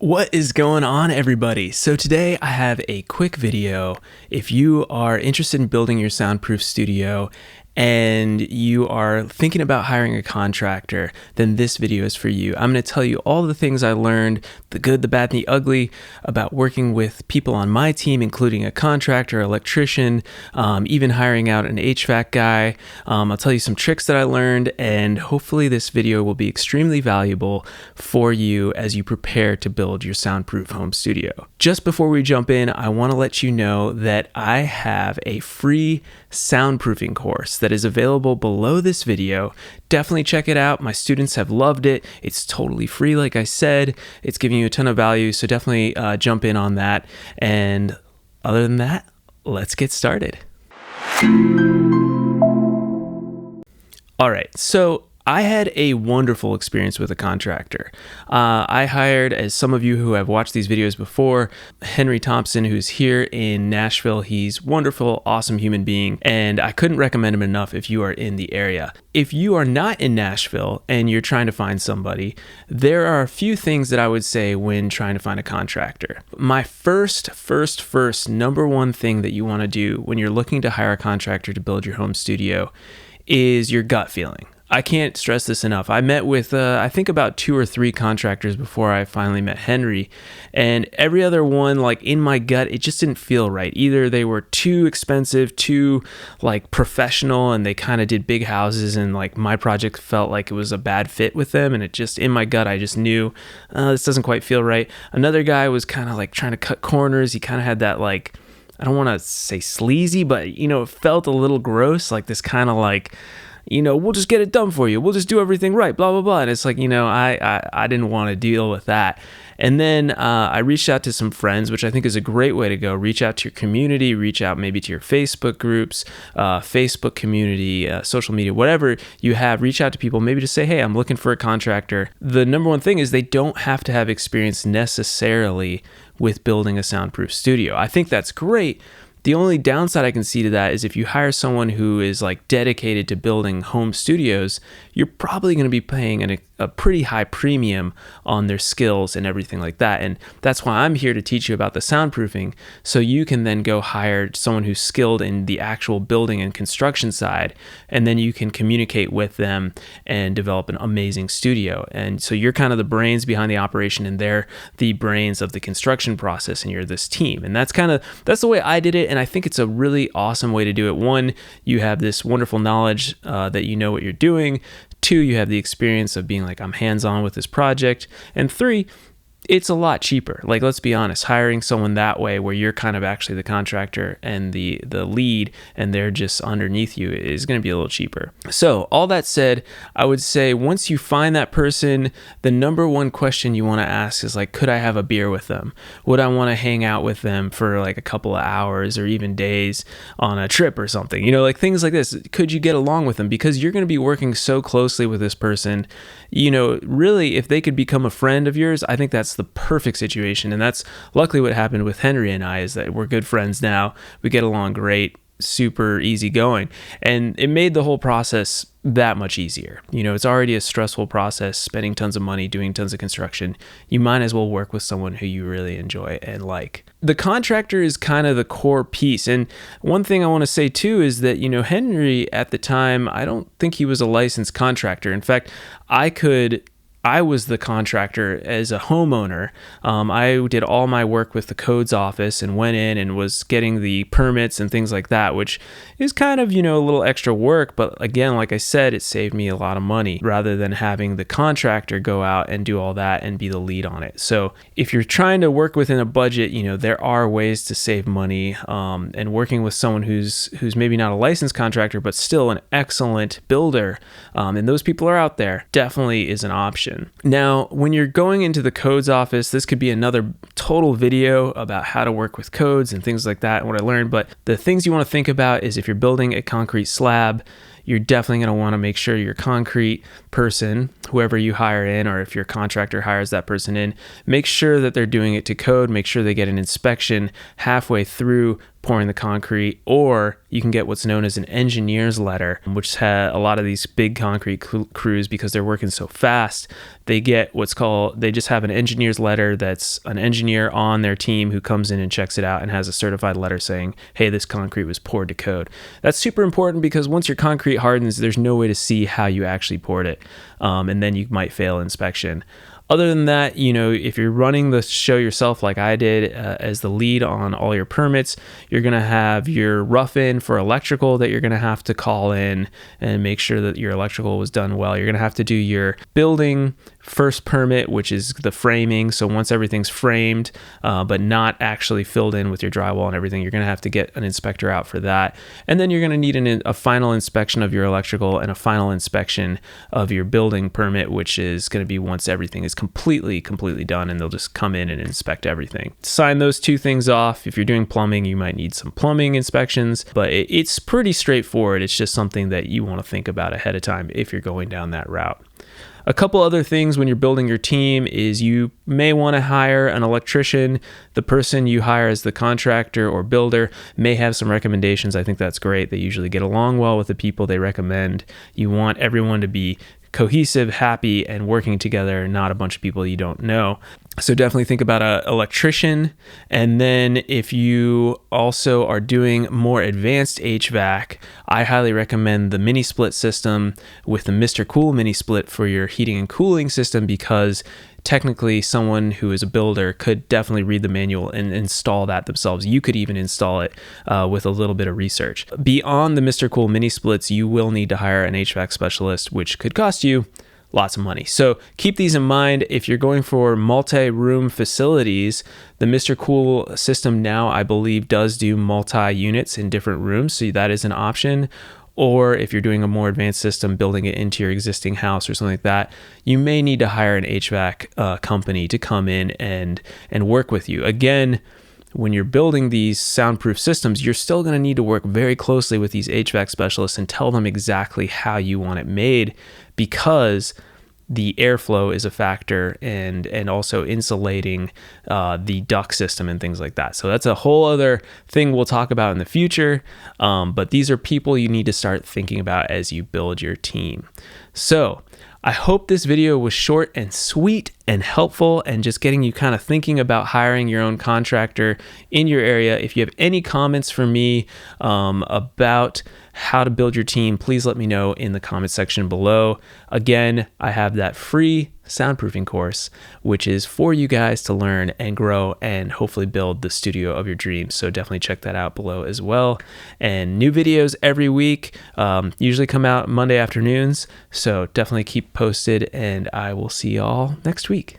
What is going on, everybody? So today I have a quick video. If you are interested in building your soundproof studio and you are thinking about hiring a contractor, then this video is for you. I'm going to tell you all the things I learned, the good, the bad, and the ugly about working with people on my team, including a contractor, electrician, even hiring out an HVAC guy. I'll tell you some tricks that I learned, and hopefully this video will be extremely valuable for you as you prepare to build your soundproof home studio. Just before we jump in, I want to let you know that I have a free soundproofing course that is available below this video. Definitely check it out. My students have loved it. It's totally free, like I said. It's giving you a ton of value, so definitely jump in on that. And other than that, let's get started. All right, so I had a wonderful experience with a contractor. I hired, as some of you who have watched these videos before, Henry Thompson, who's here in Nashville. He's wonderful, awesome human being, and I couldn't recommend him enough if you are in the area. If you are not in Nashville and you're trying to find somebody, there are a few things that I would say when trying to find a contractor. My first number one thing that you want to do when you're looking to hire a contractor to build your home studio is your gut feeling. I can't stress this enough. I met with, I think about 2 or 3 contractors before I finally met Henry, and every other one, like in my gut, it just didn't feel right. Either they were too expensive, too like professional, and they kind of did big houses, and like my project felt like it was a bad fit with them, and it just, in my gut, I just knew this doesn't quite feel right. Another guy was kind of like trying to cut corners. He kind of had that like, I don't want to say sleazy, but it felt a little gross, like this kind of like, we'll just get it done for you. We'll just do everything right, blah, blah, blah. And it's like, I didn't want to deal with that. And then I reached out to some friends, which I think is a great way to go. Reach out to your community, reach out maybe to your Facebook groups, Facebook community, social media, whatever you have. Reach out to people, maybe to say, hey, I'm looking for a contractor. The number one thing is they don't have to have experience necessarily with building a soundproof studio. I think that's great. The only downside I can see to that is if you hire someone who is like dedicated to building home studios, you're probably going to be paying a pretty high premium on their skills and everything like that. And that's why I'm here to teach you about the soundproofing, so you can then go hire someone who's skilled in the actual building and construction side, and then you can communicate with them and develop an amazing studio. And so you're kind of the brains behind the operation, and they're the brains of the construction process, and you're this team. And that's the way I did it. And I think it's a really awesome way to do it. 1, you have this wonderful knowledge that you know what you're doing. 2, you have the experience of being like, I'm hands-on with this project. And 3, it's a lot cheaper. Like, let's be honest, hiring someone that way where you're kind of actually the contractor and the lead and they're just underneath you is going to be a little cheaper. So all that said, I would say once you find that person, the number one question you want to ask is like, could I have a beer with them? Would I want to hang out with them for like a couple of hours or even days on a trip or something? Like things like this. Could you get along with them? Because you're going to be working so closely with this person. Really, if they could become a friend of yours, I think that's the perfect situation. And that's luckily what happened with Henry and I, is that we're good friends now. We get along great, super easy going. And it made the whole process that much easier. It's already a stressful process, spending tons of money, doing tons of construction. You might as well work with someone who you really enjoy and like. The contractor is kind of the core piece. And one thing I want to say too is that, Henry at the time, I don't think he was a licensed contractor. In fact, I was the contractor as a homeowner. I did all my work with the codes office and went in and was getting the permits and things like that, which is kind of, a little extra work. But again, like I said, it saved me a lot of money rather than having the contractor go out and do all that and be the lead on it. So if you're trying to work within a budget, there are ways to save money, and working with someone who's maybe not a licensed contractor, but still an excellent builder, and those people are out there, definitely is an option. Now, when you're going into the codes office, this could be another total video about how to work with codes and things like that and what I learned. But the things you want to think about is if you're building a concrete slab, you're definitely going to want to make sure your concrete person, whoever you hire in, or if your contractor hires that person in, make sure that they're doing it to code, make sure they get an inspection halfway through pouring the concrete, or you can get what's known as an engineer's letter, which a lot of these big concrete crews, because they're working so fast, they just have an engineer's letter that's an engineer on their team who comes in and checks it out and has a certified letter saying, hey, this concrete was poured to code. That's super important because once your concrete hardens, there's no way to see how you actually poured it, and then you might fail inspection. Other than that, if you're running the show yourself like I did as the lead on all your permits, you're going to have your rough-in for electrical that you're going to have to call in and make sure that your electrical was done well. You're going to have to do your building first permit, which is the framing. So once everything's framed, but not actually filled in with your drywall and everything, you're going to have to get an inspector out for that. And then you're going to need a final inspection of your electrical and a final inspection of your building permit, which is going to be once everything is completely done, and they'll just come in and inspect everything. Sign those two things off. If you're doing plumbing, you might need some plumbing inspections, but it's pretty straightforward. It's just something that you want to think about ahead of time if you're going down that route. A couple other things when you're building your team is you may want to hire an electrician. The person you hire as the contractor or builder may have some recommendations. I think that's great. They usually get along well with the people they recommend. You want everyone to be cohesive, happy, and working together, not a bunch of people you don't know. So definitely think about an electrician. And then if you also are doing more advanced HVAC, I highly recommend the mini split system with the Mr. Cool mini split for your heating and cooling system, because technically someone who is a builder could definitely read the manual and install that themselves. You could even install it with a little bit of research. Beyond the Mr. Cool mini splits, you will need to hire an HVAC specialist, which could cost you lots of money. So keep these in mind. If you're going for multi-room facilities, the Mr. Cool system now, I believe, does do multi-units in different rooms. So that is an option. Or if you're doing a more advanced system, building it into your existing house or something like that, you may need to hire an HVAC company to come in and work with you. Again, when you're building these soundproof systems, you're still going to need to work very closely with these HVAC specialists and tell them exactly how you want it made, because the airflow is a factor, and also insulating the duct system and things like that. So that's a whole other thing we'll talk about in the future. But these are people you need to start thinking about as you build your team. So I hope this video was short and sweet and helpful, and just getting you kind of thinking about hiring your own contractor in your area. If you have any comments for me about how to build your team, please let me know in the comment section below. Again, I have that free soundproofing course, which is for you guys to learn and grow and hopefully build the studio of your dreams. So definitely check that out below as well. And new videos every week, usually come out Monday afternoons. So definitely keep posted, and I will see y'all next week.